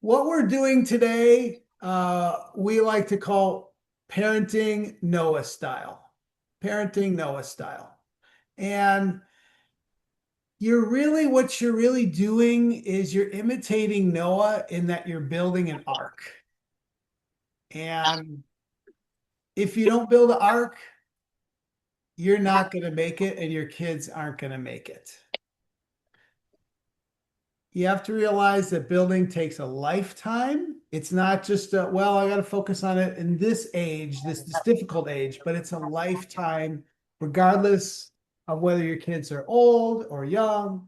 What we're doing today, we like to call parenting Noah style. Parenting Noah style. And what you're really doing is you're imitating Noah in that you're building an ark. And if you don't build an ark, you're not going to make it, and your kids aren't going to make it. You have to realize that building takes a lifetime. It's not just well, I got to focus on it in this age, this difficult age, but it's a lifetime, regardless of whether your kids are old or young.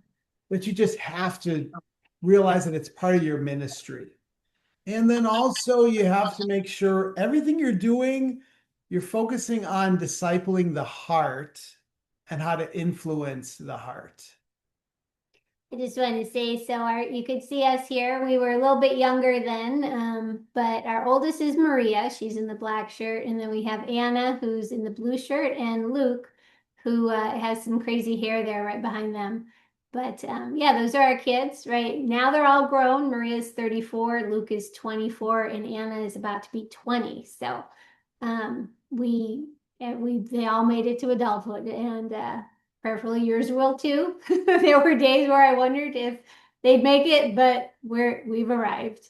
But you just have to realize that it's part of your ministry. And then also you have to make sure everything you're doing, you're focusing on discipling the heart and how to influence the heart. I just wanted to say, you could see us here. We were a little bit younger then, but our oldest is Maria. She's in the black shirt, and then we have Anna, who's in the blue shirt, and Luke, who has some crazy hair there right behind them. But yeah, those are our kids. Right now, they're all grown. Maria's 34, Luke is 24, and Anna is about to be 20. So they all made it to adulthood, and prayerfully yours will too. There were days where I wondered if they'd make it, but we've arrived.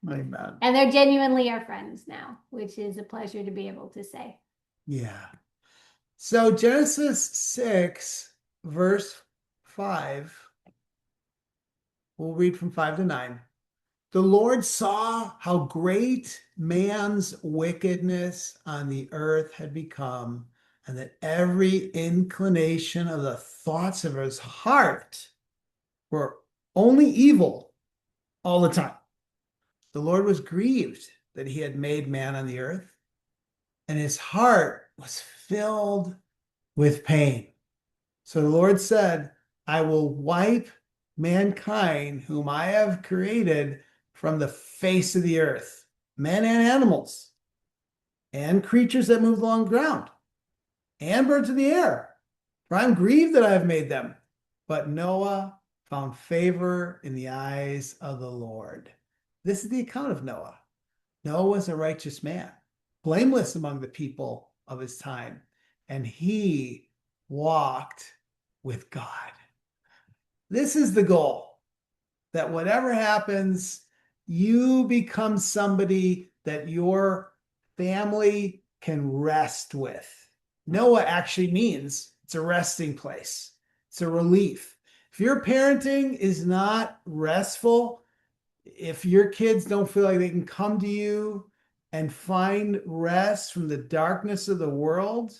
Amen. And they're genuinely our friends now, which is a pleasure to be able to say. Yeah. So Genesis 6, verse 5, we'll read from 5 to 9. The Lord saw how great man's wickedness on the earth had become, and that every inclination of the thoughts of his heart were only evil all the time. The Lord was grieved that he had made man on the earth, and his heart was filled with pain. So the Lord said, I will wipe mankind, whom I have created, from the face of the earth, men and animals, and creatures that move along the ground, and birds of the air. For I'm grieved that I have made them. But Noah found favor in the eyes of the Lord. This is the account of Noah. Noah was a righteous man, blameless among the people of his time, and he walked with God. This is the goal, that whatever happens, you become somebody that your family can rest with. Noah actually means it's a resting place. It's a relief. If your parenting is not restful, if your kids don't feel like they can come to you and find rest from the darkness of the world,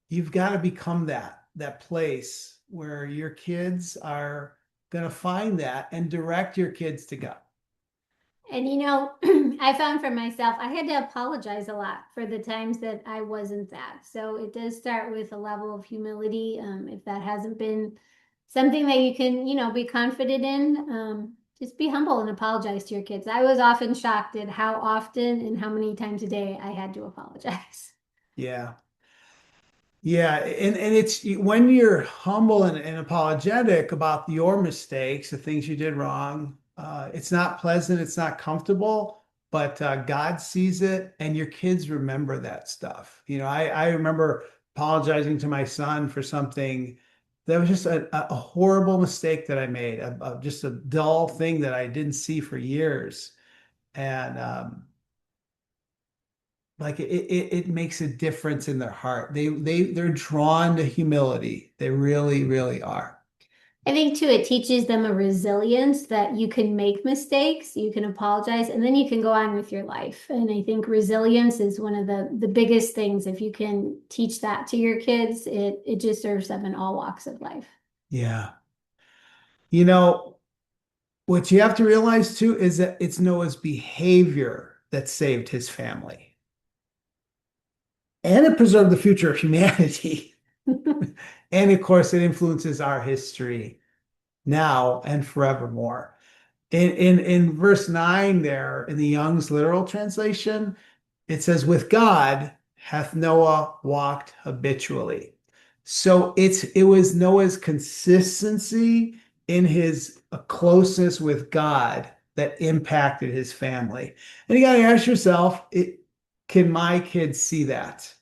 you've got to become that place where your kids are going to find that and direct your kids to God. And I found for myself, I had to apologize a lot for the times that I wasn't that. So it does start with a level of humility. If that hasn't been something that you can, be confident in, just be humble and apologize to your kids. I was often shocked at how often and how many times a day I had to apologize. Yeah. Yeah, and it's when you're humble and apologetic about your mistakes, the things you did wrong, it's not pleasant, it's not comfortable, but God sees it, and your kids remember that stuff. I remember apologizing to my son for something that was just a horrible mistake that I made, just a dull thing that I didn't see for years. And like it makes a difference in their heart. They're drawn to humility. They really, really are. I think too, it teaches them a resilience that you can make mistakes, you can apologize, and then you can go on with your life. And I think resilience is one of the biggest things. If you can teach that to your kids, it just serves them in all walks of life. Yeah. You know, what you have to realize too is that it's Noah's behavior that saved his family. And it preserved the future of humanity. And of course, it influences our history now and forevermore. In verse 9 there, in the Young's literal translation, it says, with God hath Noah walked habitually. So it was Noah's consistency in his closeness with God that impacted his family. And you got to ask yourself, can my kids see that?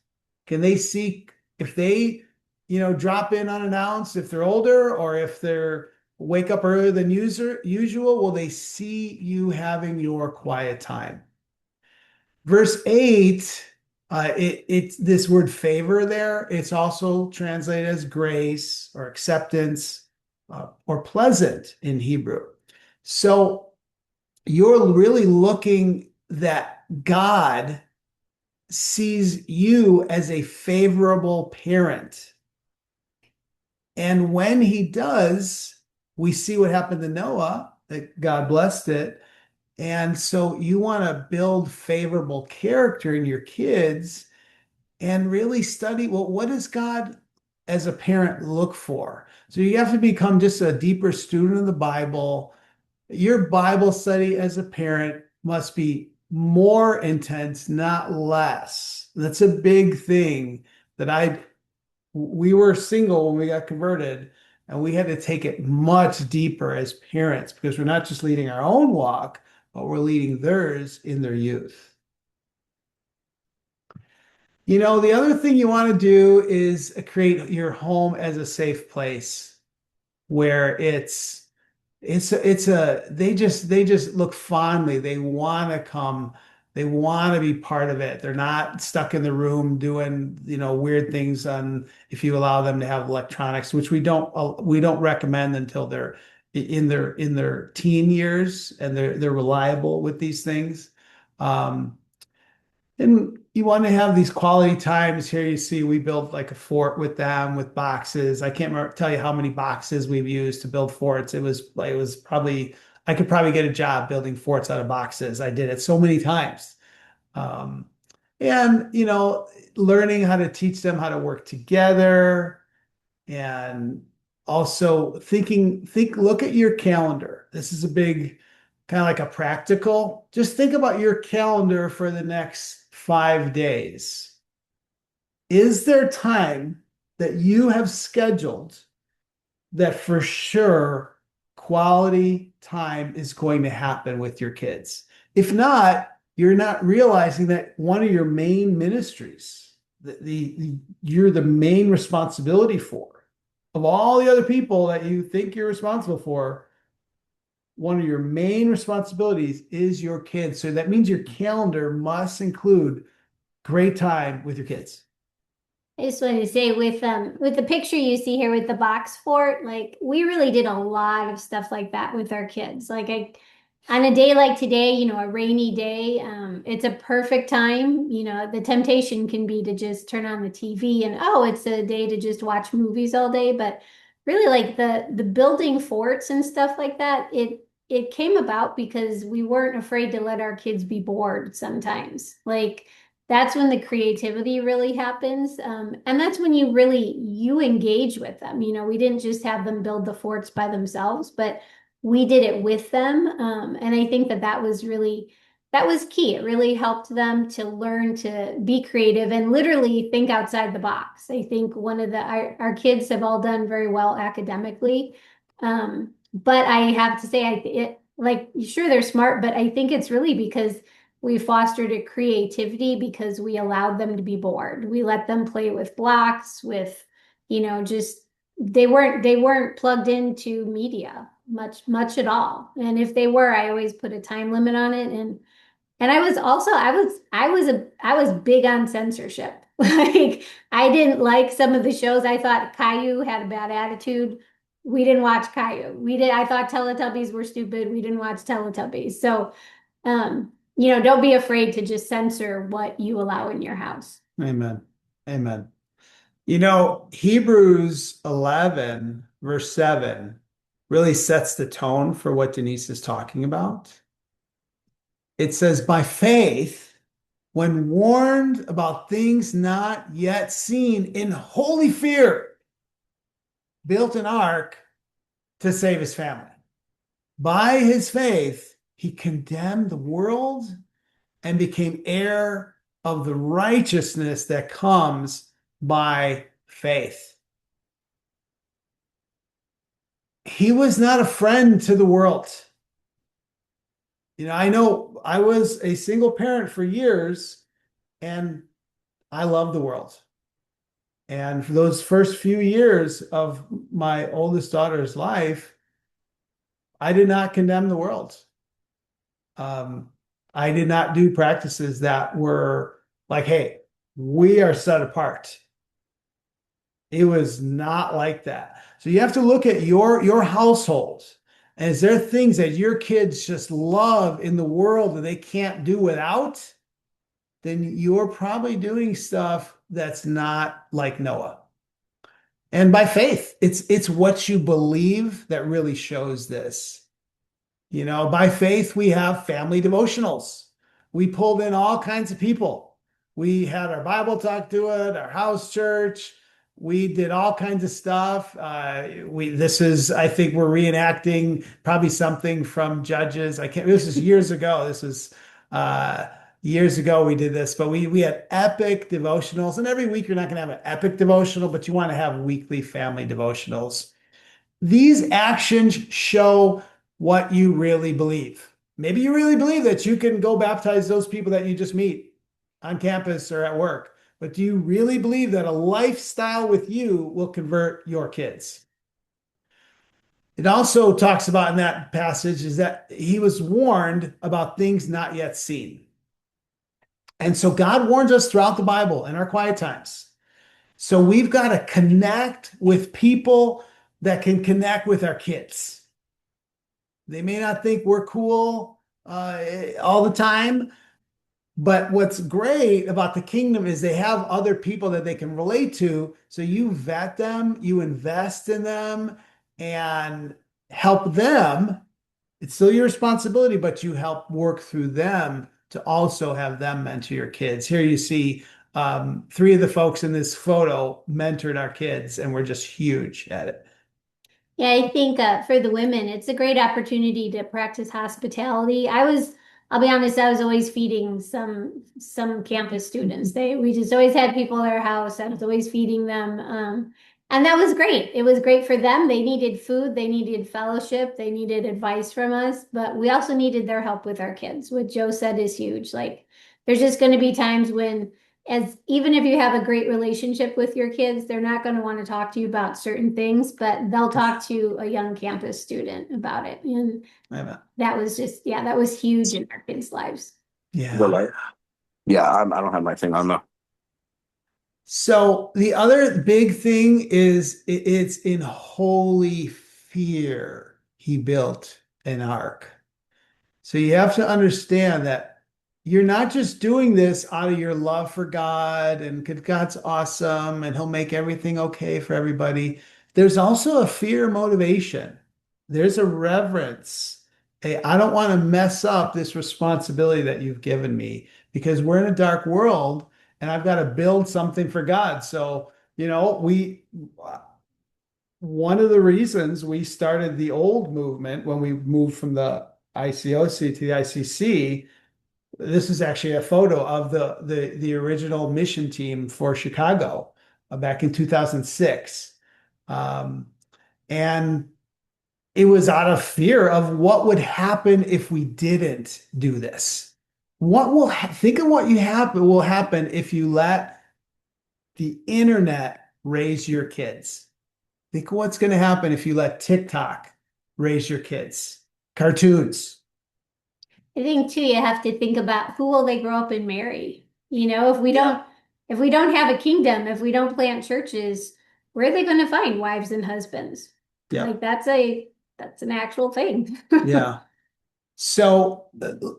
Can they see if they, drop in unannounced, if they're older or if they're wake up earlier than usual, will they see you having your quiet time? Verse 8, it's this word favor there. It's also translated as grace or acceptance or pleasant in Hebrew. So you're really looking that God sees you as a favorable parent. And when he does, we see what happened to Noah, that God blessed it. And so you want to build favorable character in your kids and really study, well, what does God as a parent look for? So you have to become just a deeper student of the Bible. Your Bible study as a parent must be more intense, not less. That's a big thing that we were single when we got converted, and we had to take it much deeper as parents because we're not just leading our own walk, but we're leading theirs in their youth. The other thing you want to do is create your home as a safe place where they just look fondly. They want to come. They want to be part of it. They're not stuck in the room doing, weird things on if you allow them to have electronics, which we don't recommend until they're in their teen years and they're reliable with these things. Um, and you want to have these quality times. Here you see we built like a fort with them with boxes. I can't tell you how many boxes we've used to build forts. It was probably I could probably get a job building forts out of boxes. I did it so many times. Um, and learning how to teach them how to work together and also look at your calendar. This is a big kind of like a practical. Just think about your calendar for the next 5 days. Is there time that you have scheduled that for sure quality time is going to happen with your kids? If not, you're not realizing that one of your main ministries, you're the main responsibility for, of all the other people that you think you're responsible for, one of your main responsibilities is your kids. So that means your calendar must include great time with your kids. I just wanted to say with the picture you see here with the box fort, like we really did a lot of stuff like that with our kids. On a day like today, a rainy day, it's a perfect time. The temptation can be to just turn on the TV and oh, it's a day to just watch movies all day. But really like the building forts and stuff like that, it came about because we weren't afraid to let our kids be bored sometimes. Like that's when the creativity really happens. And that's when you engage with them. We didn't just have them build the forts by themselves, but we did it with them. And I think that was key. It really helped them to learn to be creative and literally think outside the box. I think our kids have all done very well academically. But I have to say, sure, they're smart, but I think it's really because we fostered a creativity because we allowed them to be bored. We let them play with blocks, just they weren't plugged into media much at all. And if they were, I always put a time limit on it. And I was big on censorship. Like I didn't like some of the shows. I thought Caillou had a bad attitude. We didn't watch Caillou. I thought Teletubbies were stupid. We didn't watch Teletubbies. So don't be afraid to just censor what you allow in your house. Amen. Amen. Hebrews 11, verse 7 really sets the tone for what Denise is talking about. It says, by faith, when warned about things not yet seen, in holy fear, built an ark to save his family. By his faith, he condemned the world and became heir of the righteousness that comes by faith. He was not a friend to the world. I know I was a single parent for years and I love the world. And for those first few years of my oldest daughter's life, I did not condemn the world. Um, I did not do practices that were like, hey, we are set apart. It was not like that. So you have to look at your household. And is there things that your kids just love in the world that they can't do without? Then you're probably doing stuff that's not like Noah. And by faith, it's what you believe that really shows this. By faith, we have family devotionals. We pulled in all kinds of people. We had our Bible talk to it, our house church. We did all kinds of stuff. I think we're reenacting probably something from Judges. This is years ago. This is uh, years ago we did this, but we had epic devotionals. And every week you're not going to have an epic devotional, but you want to have weekly family devotionals. These actions show what you really believe. Maybe you really believe that you can go baptize those people that you just meet on campus or at work, but do you really believe that a lifestyle with you will convert your kids? It also talks about in that passage is that he was warned about things not yet seen. And so God warns us throughout the Bible in our quiet times. So we've got to connect with people that can connect with our kids. They may not think we're cool all the time, but what's great about the kingdom is they have other people that they can relate to. So you vet them, you invest in them, and help them. It's still your responsibility, but you help work through them to also have them mentor your kids. Here you see three of the folks in this photo mentored our kids, and we're just huge at it. Yeah, I think for the women, it's a great opportunity to practice hospitality. I'll be honest, I was always feeding some campus students. We just always had people at our house. I was always feeding them, and that was great. It was great for them. They needed food, they needed fellowship, they needed advice from us, but we also needed their help with our kids. What Joe said is huge. Like, there's just going to be times when as even if you have a great relationship with your kids, they're not going to want to talk to you about certain things, but they'll talk to a young campus student about it. And that was just, yeah, that was huge in our kids' lives. Yeah. Light. Yeah, I don't have my thing on though. So the other big thing is it's in holy fear he built an ark. So you have to understand that you're not just doing this out of your love for God and God's awesome and he'll make everything okay for everybody. There's also a fear motivation. There's a reverence. Hey, I don't want to mess up this responsibility that you've given me because we're in a dark world and I've got to build something for God. So, one of the reasons we started the old movement when we moved from the ICOC to the ICC, this is actually a photo of the original mission team for Chicago back in 2006. And it was out of fear of what would happen if we didn't do this. Think of what will happen if you let the internet raise your kids. Think of what's going to happen if you let TikTok raise your kids. Cartoons. I think too, you have to think about who will they grow up and marry. If we don't have a kingdom, if we don't plant churches, where are they going to find wives and husbands? Yeah. Like that's an actual thing. Yeah. So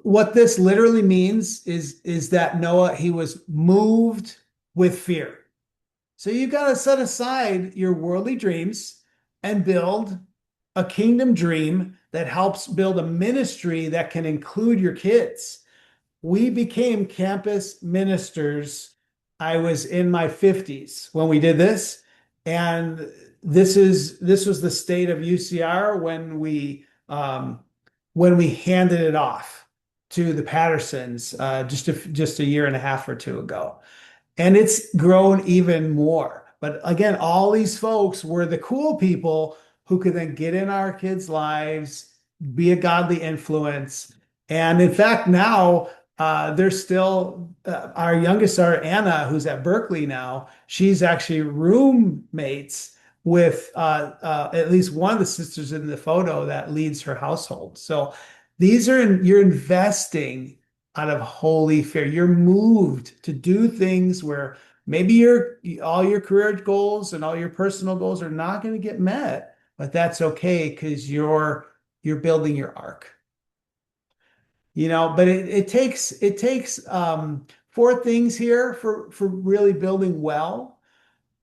what this literally means is that Noah, he was moved with fear. So you've got to set aside your worldly dreams and build a kingdom dream that helps build a ministry that can include your kids. We became campus ministers. I was in my 50s when we did this. And this was the state of UCR when we handed it off to the Pattersons just a year and a half or two ago. And it's grown even more. But again, all these folks were the cool people who could then get in our kids' lives, be a godly influence. And in fact, now there's still our youngest daughter, Anna, who's at Berkeley now. She's actually roommates with at least one of the sisters in the photo that leads her household. So you're investing out of holy fear. You're moved to do things where maybe all your career goals and all your personal goals are not going to get met, but that's okay because you're building your ark. But it takes four things here for really building well.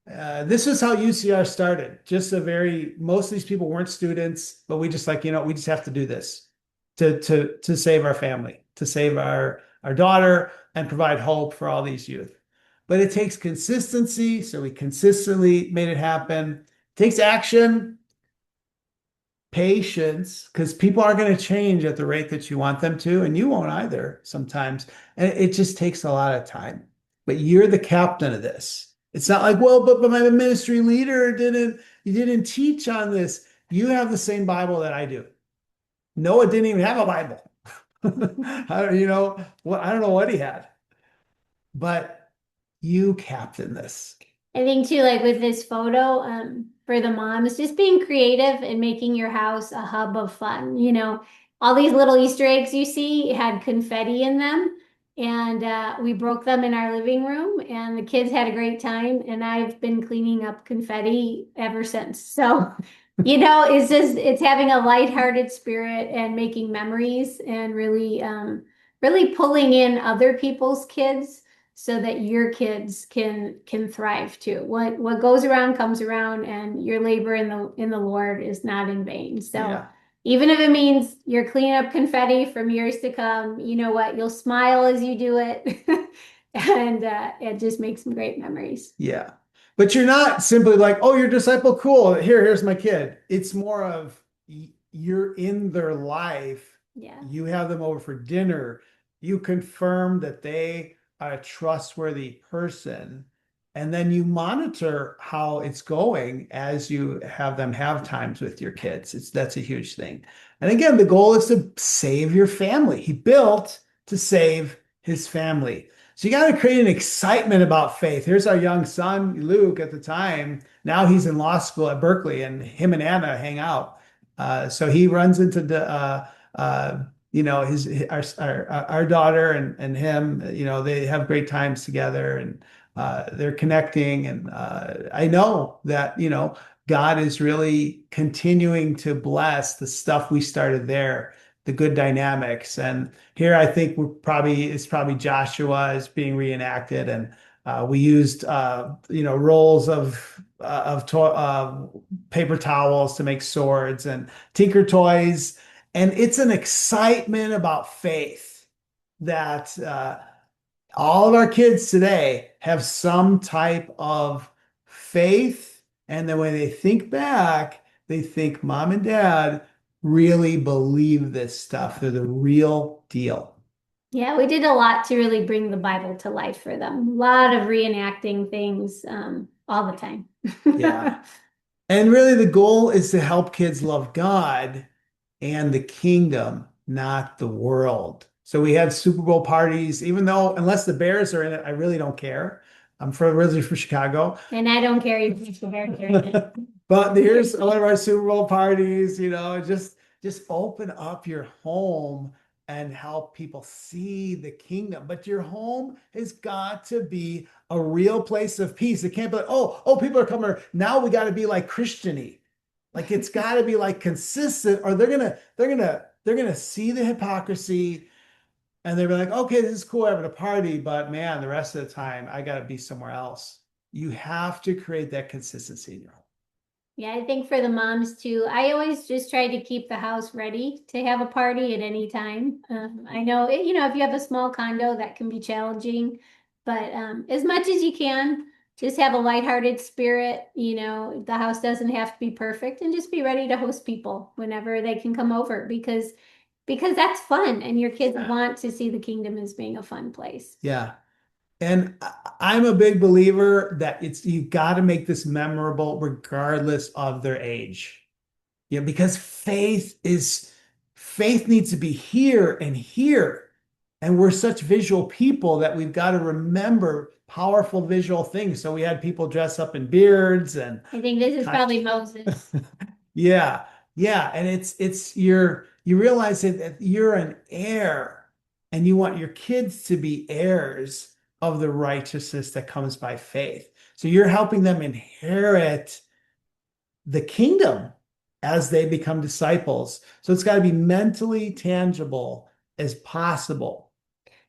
This is how UCR started. Most of these people weren't students, but we just we just have to do this to save our family, to save our daughter and provide hope for all these youth. But it takes consistency, so we consistently made it happen. It takes action, patience, because people are going to change at the rate that you want them to, and you won't either sometimes. And it just takes a lot of time. But you're the captain of this. It's not like, well, but my ministry leader didn't teach on this. You have the same Bible that I do. Noah didn't even have a Bible. I don't know what he had, but you captain this. I think too, like with this photo, for the moms, just being creative and making your house a hub of fun. All these little Easter eggs you see had confetti in them, and we broke them in our living room, and the kids had a great time, and I've been cleaning up confetti ever since. So, it's having a lighthearted spirit and making memories and really pulling in other people's kids so that your kids can thrive too. What goes around comes around, and your labor in the Lord is not in vain. So Yeah. even if it means you're cleaning up confetti from years to come, you know what? You'll smile as you do it, and it just makes some great memories. Yeah. But you're not simply like, oh, your disciple, cool. Here's my kid. It's more of you're in their life. Yeah. You have them over for dinner. You confirm that they are a trustworthy person. And then you monitor how it's going as you have them have times with your kids. That's a huge thing. And again, the goal is to save your family. He built to save his family. So you got to create an excitement about faith. Here's our young son, Luke, at the time. Now he's in law school at Berkeley, and him and Anna hang out. So he runs into the, our daughter and him. They have great times together, and they're connecting. And I know that God is really continuing to bless the stuff we started there, the good dynamics. And here I think it's probably Joshua is being reenacted, and we used rolls of paper towels to make swords and tinker toys, and it's an excitement about faith that all of our kids today have some type of faith, and then when they think back, they think mom and dad really believe this stuff. They're the real deal. Yeah, we did a lot to really bring the Bible to life for them. A lot of reenacting things all the time. Yeah. And really, the goal is to help kids love God and the kingdom, not the world. So we have Super Bowl parties, even though, unless the Bears are in it, I really don't care. I'm originally from Chicago. And I don't care if the Bears are in it. But here's one of our Super Bowl parties, just open up your home and help people see the kingdom. But your home has got to be a real place of peace. It can't be like, oh, people are coming. Now we got to be like Christian-y. Like it's got to be like consistent, or they're gonna see the hypocrisy, and they're like, okay, this is cool having a party, but man, the rest of the time I got to be somewhere else. You have to create that consistency in your home. Yeah, I think for the moms too, I always just try to keep the house ready to have a party at any time. I know, if you have a small condo, that can be challenging, but as much as you can, just have a lighthearted spirit. The house doesn't have to be perfect, and just be ready to host people whenever they can come over because that's fun, and your kids want to see the kingdom as being a fun place. Yeah. And I'm a big believer that you got to make this memorable regardless of their age. Because faith needs to be here and here. And we're such visual people that we've got to remember powerful visual things. So we had people dress up in beards and I think this is probably Moses. yeah, yeah. And you realize that you're an heir and you want your kids to be heirs of the righteousness that comes by faith. So you're helping them inherit the kingdom as they become disciples. So it's got to be mentally tangible as possible.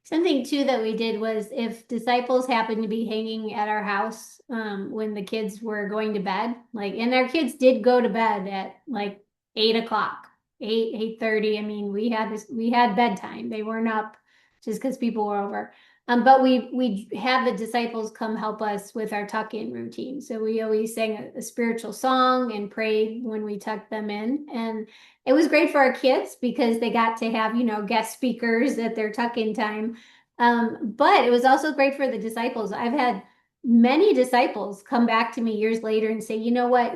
Something too that we did was if disciples happened to be hanging at our house when the kids were going to bed, like, and our kids did go to bed at like 8 o'clock, 8:30. I mean, we had bedtime. They weren't up just because people were over. But we have the disciples come help us with our tuck-in routine. So we always sang a spiritual song and prayed when we tucked them in. And it was great for our kids because they got to have, guest speakers at their tuck-in time. But it was also great for the disciples. I've had many disciples come back to me years later and say, you know what?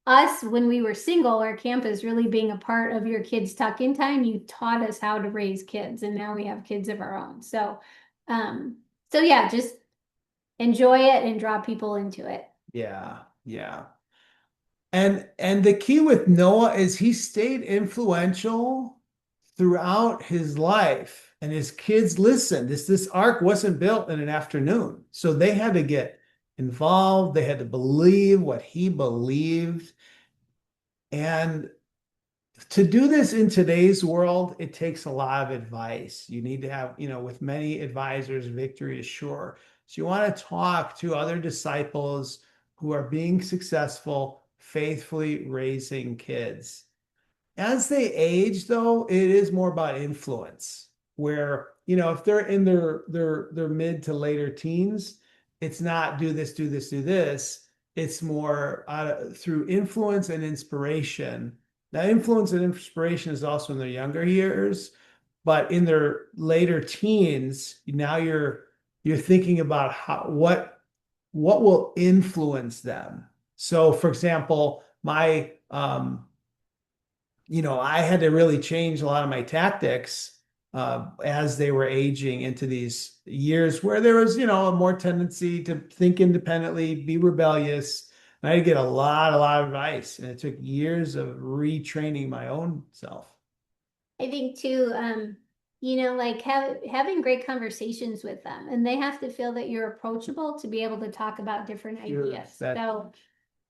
Us, when we were single, our campus really being a part of your kids' tuck-in time, you taught us how to raise kids, and now we have kids of our own. So yeah, just enjoy it and draw people into it. Yeah, yeah. And the key with Noah is he stayed influential throughout his life, and his kids listened. This ark wasn't built in an afternoon, so they had to get involved. They had to believe what he believed, and to do this in today's world, it takes a lot of advice. You need to have, with many advisors, victory is sure. So you want to talk to other disciples who are being successful, faithfully raising kids. As they age, though, it is more about influence, where, if they're in their mid to later teens, it's not do this, do this, do this. It's more through influence and inspiration. Now, influence and inspiration is also in their younger years, but in their later teens, now you're thinking about what will influence them. So, for example, I had to really change a lot of my tactics as they were aging into these years where there was, a more tendency to think independently, be rebellious. And I had to get a lot of advice, and it took years of retraining my own self. I think too, like having great conversations with them, and they have to feel that you're approachable to be able to talk about different ideas. So,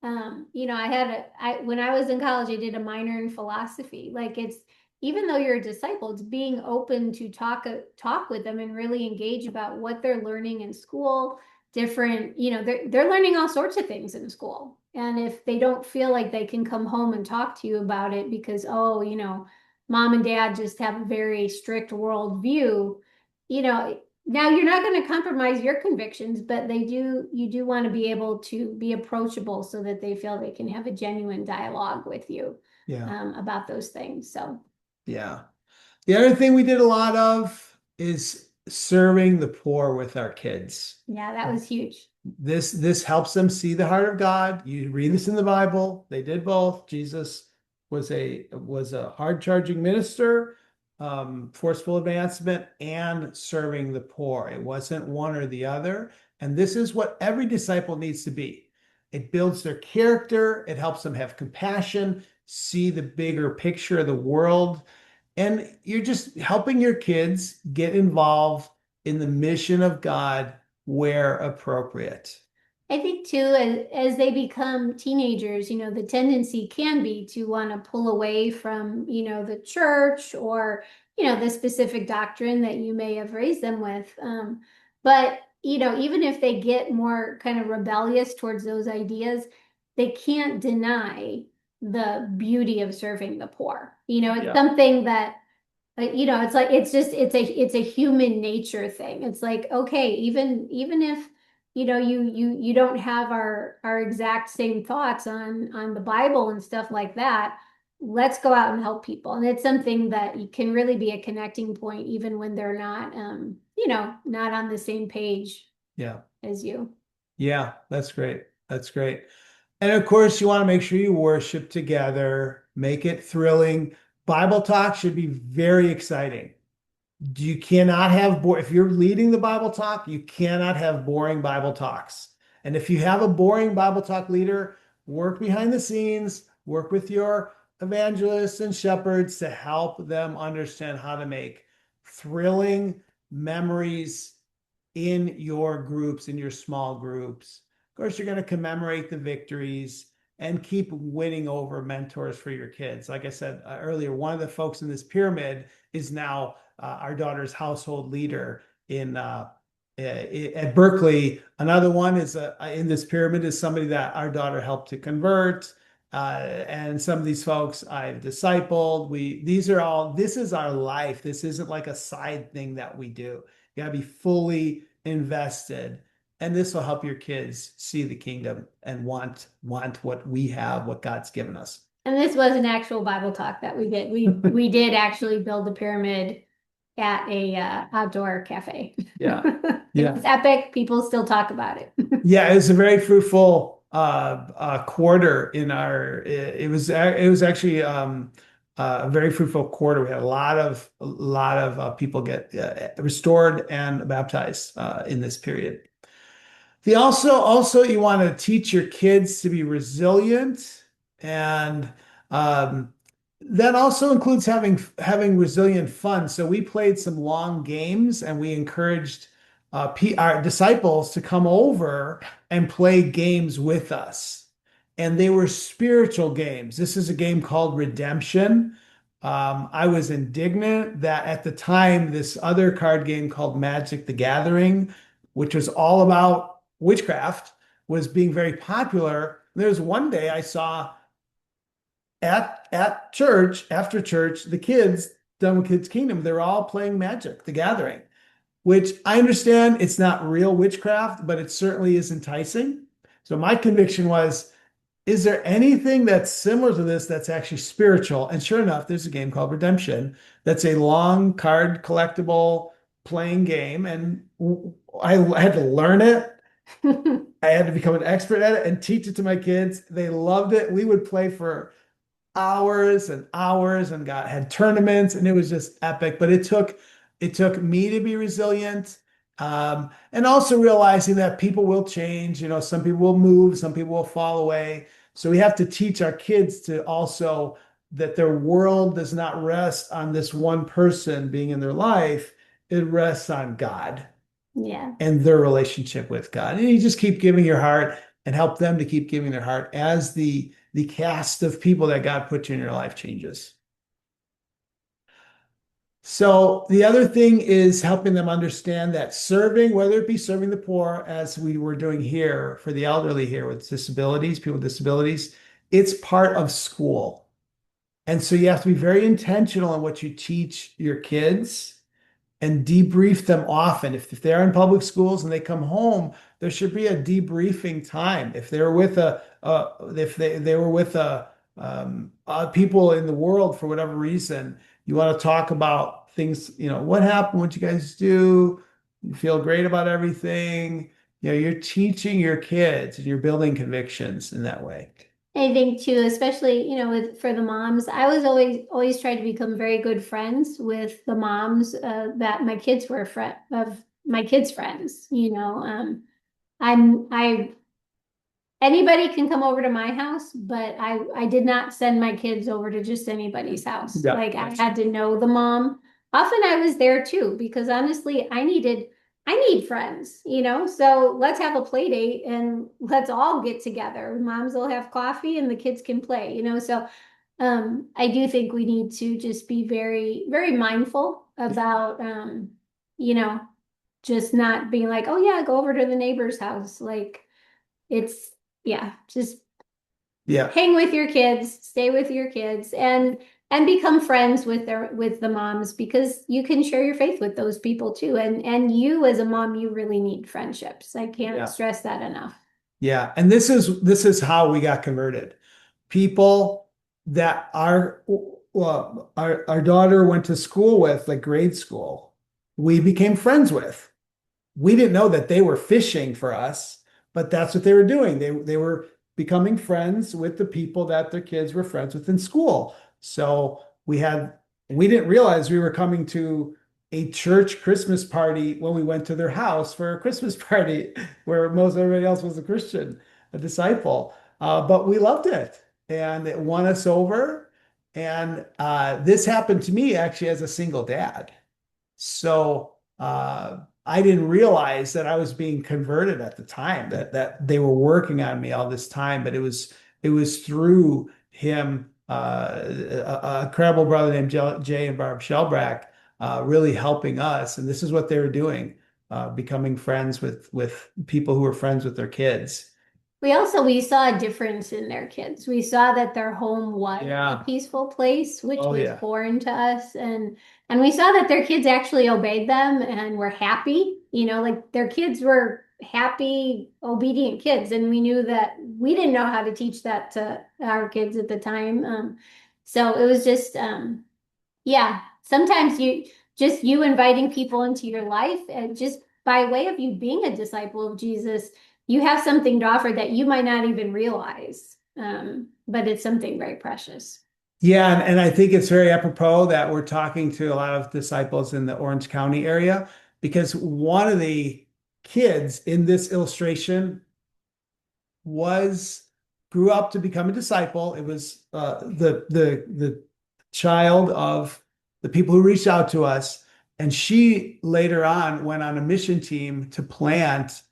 when I was in college, I did a minor in philosophy. Like even though you're a disciple, it's being open to talk with them and really engage about what they're learning in school. Different, they're learning all sorts of things in school. And if they don't feel like they can come home and talk to you about it because, mom and dad just have a very strict world view, now you're not going to compromise your convictions, but you do want to be able to be approachable so that they feel they can have a genuine dialogue with you about those things. So yeah. The other thing we did a lot of is serving the poor with our kids. yeah, that was huge. This helps them see the heart of God. You read this in the Bible. They did both. Jesus was a hard-charging minister, forceful advancement, and serving the poor. It wasn't one or the other. And this is what every disciple needs to be. It builds their character. It helps them have compassion, see the bigger picture of the world. And you're just helping your kids get involved in the mission of God where appropriate. I think too, as they become teenagers, the tendency can be to want to pull away from, the church or, the specific doctrine that you may have raised them with. But, even if they get more kind of rebellious towards those ideas, they can't deny the beauty of serving the poor. It's something that it's like it's a human nature thing. It's like, okay, even if you don't have our exact same thoughts on the Bible and stuff like that, let's go out and help people. And it's something that can really be a connecting point even when they're not not on the same page as you. Yeah, that's great. That's great. And of course, you want to make sure you worship together, make it thrilling. Bible talk should be very exciting. You cannot have if you're leading the Bible talk, you cannot have boring Bible talks. And if you have a boring Bible talk leader, work behind the scenes, work with your evangelists and shepherds to help them understand how to make thrilling memories in your groups, in your small groups. Of course, you're going to commemorate the victories and keep winning over mentors for your kids. Like I said earlier, one of the folks in this pyramid is now our daughter's household leader at Berkeley. Another one is in this pyramid is somebody that our daughter helped to convert. And some of these folks I've discipled. This is our life. This isn't like a side thing that we do. You got to be fully invested. And this will help your kids see the kingdom and want what we have, what God's given us. And this was an actual Bible talk that we did. We did actually build the pyramid at a outdoor cafe. Yeah. It was epic. People still talk about it. Yeah, it was a very fruitful quarter in our. It was actually a very fruitful quarter. We had a lot of people get restored and baptized in this period. Also you want to teach your kids to be resilient, and that also includes having resilient fun. So we played some long games, and we encouraged our disciples to come over and play games with us. And they were spiritual games. This is a game called Redemption. I was indignant that at the time, this other card game called Magic the Gathering, which was all about witchcraft, was being very popular. There was one day I saw at church, after church, the kids, done with Kids Kingdom, they're all playing Magic the Gathering, which I understand it's not real witchcraft, but it certainly is enticing. So my conviction was, is there anything that's similar to this that's actually spiritual? And sure enough, there's a game called Redemption that's a long card collectible playing game. And I had to learn it. I had to become an expert at it and teach it to my kids. They loved it. We would play for hours and hours and had tournaments, and it was just epic. But it took me to be resilient, and also realizing that people will change. Some people will move, some people will fall away. So we have to teach our kids to also that their world does not rest on this one person being in their life. It rests on God. Yeah. And their relationship with God. And you just keep giving your heart and help them to keep giving their heart as the cast of people that God put you in your life changes. So the other thing is helping them understand that serving, whether it be serving the poor, as we were doing here for the elderly here with disabilities, people with disabilities, it's part of school. And so you have to be very intentional in what you teach your kids and debrief them often. If they're in public schools and they come home, there should be a debriefing time. If they're with if they were with people in the world for whatever reason, you want to talk about things. What happened? What you guys do? You feel great about everything. You're teaching your kids and you're building convictions in that way. I think too, especially, for the moms, I was always tried to become very good friends with the moms that my kids were of my kids' friends. Anybody can come over to my house, but I did not send my kids over to just anybody's house. Yeah, I had to know the mom. Often I was there too, because honestly, I need friends, so let's have a play date and let's all get together. Moms will have coffee and the kids can play, so I do think we need to just be very, very mindful about, just not being like, oh yeah, go over to the neighbor's house. Just hang with your kids, stay with your kids, and become friends with the moms, because you can share your faith with those people too. And you as a mom, you really need friendships. I can't stress that enough. Yeah. And this is how we got converted. People that our daughter went to school with, like grade school, we became friends with. We didn't know that they were fishing for us, but that's what they were doing. They were becoming friends with the people that their kids were friends with in school. So we didn't realize we were coming to a church Christmas party when we went to their house for a Christmas party where most everybody else was a Christian, a disciple. But we loved it and it won us over. And this happened to me actually as a single dad. So I didn't realize that I was being converted at the time, that they were working on me all this time, but it was through him, a incredible brother named Jay and Barb Shelbrack, really helping us. And this is what they were doing, becoming friends with people who were friends with their kids. We saw a difference in their kids. We saw that their home was Yeah. a peaceful place, which Oh, was yeah. foreign to us. And we saw that their kids actually obeyed them and were happy. Like their kids were happy, obedient kids. And we knew that we didn't know how to teach that to our kids at the time. So it was just yeah, sometimes you inviting people into your life and just by way of you being a disciple of Jesus, you have something to offer that you might not even realize. But it's something very precious. Yeah, and I think it's very apropos that we're talking to a lot of disciples in the Orange County area because one of the kids in this illustration was grew up to become a disciple. It was the child of the people who reached out to us, and she later on went on a mission team to plant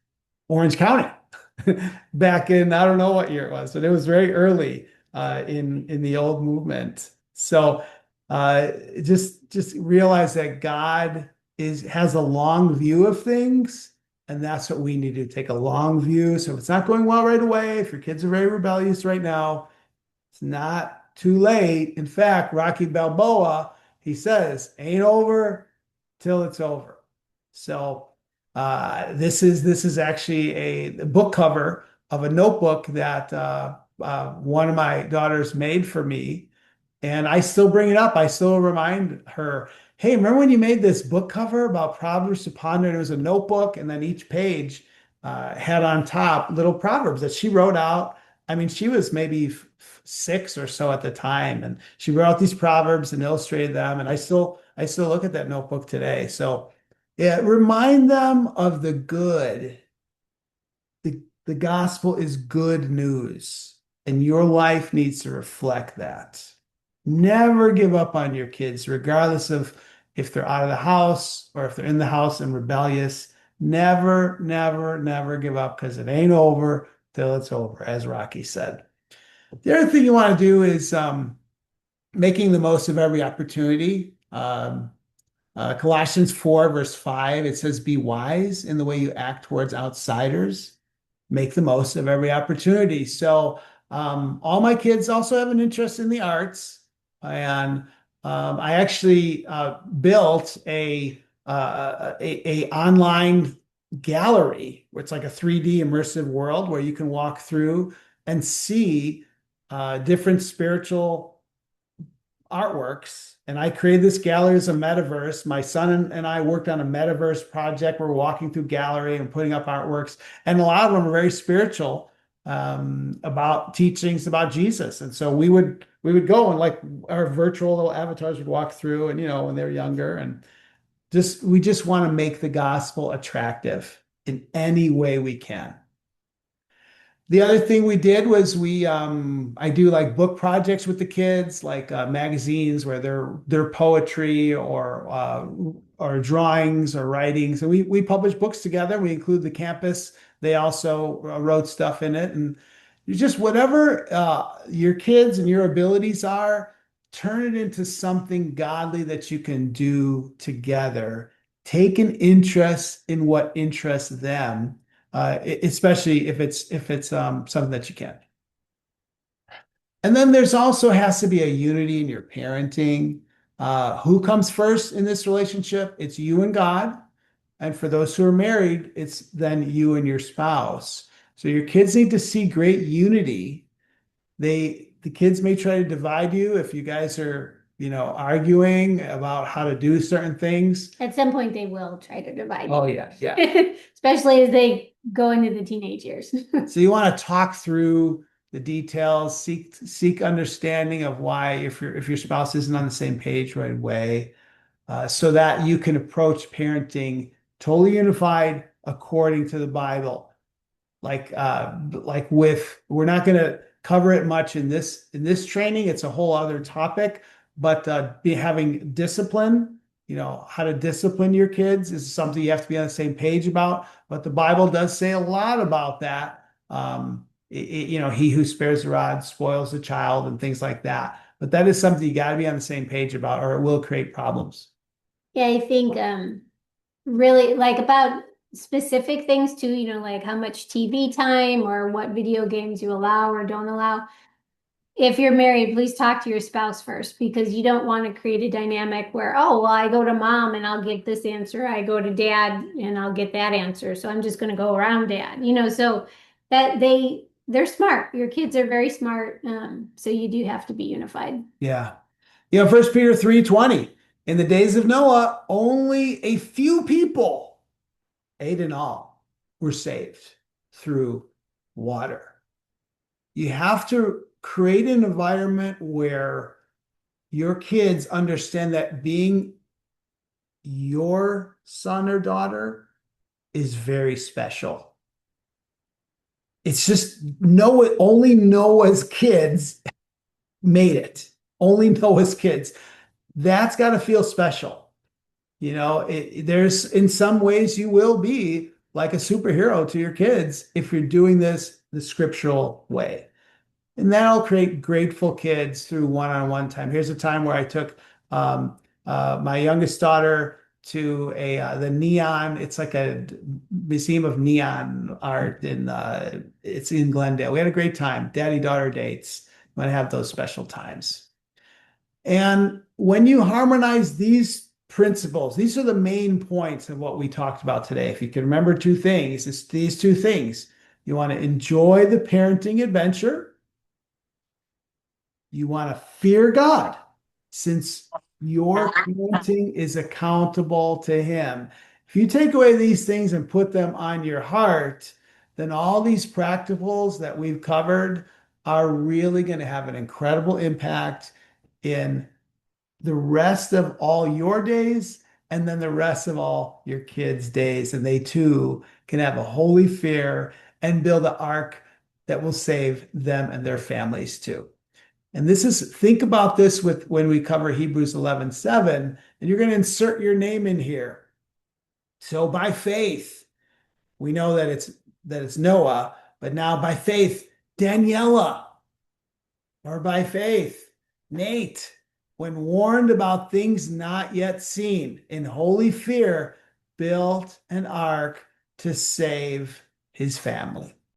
Orange County back in I don't know what year it was, but it was very early in the old movement. So just realize that God has a long view of things, and that's what we need to take a long view. So if it's not going well right away, if your kids are very rebellious right now, it's not too late. In fact, Rocky Balboa, he says, ain't over till it's over. So this is actually a book cover of a notebook that one of my daughters made for me, and I still bring it up. I still remind her, "Hey, remember when you made this book cover about Proverbs to ponder?" And it was a notebook, and then each page had on top little proverbs that she wrote out. I mean, she was maybe six or so at the time, and she wrote out these proverbs and illustrated them. And I still look at that notebook today. So yeah, remind them of the good. The gospel is good news, and your life needs to reflect that. Never give up on your kids, regardless of if they're out of the house or if they're in the house and rebellious. Never, never, never give up because it ain't over till it's over, as Rocky said. The other thing you want to do is making the most of every opportunity. Colossians 4, verse 5, it says, "Be wise in the way you act towards outsiders. Make the most of every opportunity." So, all my kids also have an interest in the arts. And I actually built a online gallery where it's like a 3D immersive world where you can walk through and see different spiritual artworks. And I created this gallery as a metaverse. My son and I worked on a metaverse project. We're walking through gallery and putting up artworks, and a lot of them are very spiritual, about teachings about Jesus. And so we would go and like our virtual little avatars would walk through, and when they were younger, and we just want to make the gospel attractive in any way we can. The other thing we did was I do like book projects with the kids, like magazines where they're poetry or drawings or writings, and we publish books together. We include the campus. They also wrote stuff in it, and you just whatever your kids and your abilities are, turn it into something godly that you can do together. Take an interest in what interests them, especially if it's something that you can. And then there's also has to be a unity in your parenting. Who comes first in this relationship? It's you and God. And for those who are married, it's then you and your spouse. So your kids need to see great unity. The kids may try to divide you if you guys are, arguing about how to do certain things. At some point, they will try to divide Oh, you. yeah, yeah. Especially as they go into the teenage years. So you want to talk through the details, seek understanding of why if your spouse isn't on the same page right away, so that you can approach parenting totally unified according to the Bible. Like with we're not going to cover it much in this training. It's a whole other topic, but be having discipline, how to discipline your kids is something you have to be on the same page about. But the Bible does say a lot about that. He who spares the rod spoils the child and things like that. But that is something you got to be on the same page about, or it will create problems. Yeah, I think really like about specific things too, like how much TV time or what video games you allow or don't allow. If you're married, please talk to your spouse first because you don't want to create a dynamic where, oh, well, I go to mom and I'll get this answer. I go to dad and I'll get that answer. So I'm just going to go around dad, so that they're smart. Your kids are very smart. So you do have to be unified. Yeah. 1 Peter 3:20. In the days of Noah, only a few people, 8 in all, were saved through water. You have to create an environment where your kids understand that being your son or daughter is very special. It's just only Noah's kids made it. Only Noah's kids. That's got to feel special. There's in some ways you will be like a superhero to your kids if you're doing this the scriptural way. And that'll create grateful kids through one-on-one time. Here's a time where I took my youngest daughter to the neon. It's like a museum of neon art, it's in Glendale. We had a great time. Daddy-daughter dates. You want to have those special times. And when you harmonize these principles, these are the main points of what we talked about today. If you can remember two things, it's these two things. You want to enjoy the parenting adventure. You want to fear God, since your parenting is accountable to Him. If you take away these things and put them on your heart, then all these practicals that we've covered are really going to have an incredible impact in the rest of all your days and then the rest of all your kids' days. And they too can have a holy fear and build an ark that will save them and their families too. And think about this with when we cover Hebrews 11:7, and you're going to insert your name in here. So by faith, we know that it's Noah, but now by faith, Daniela, or by faith, Nate, when warned about things not yet seen, in holy fear, built an ark to save his family.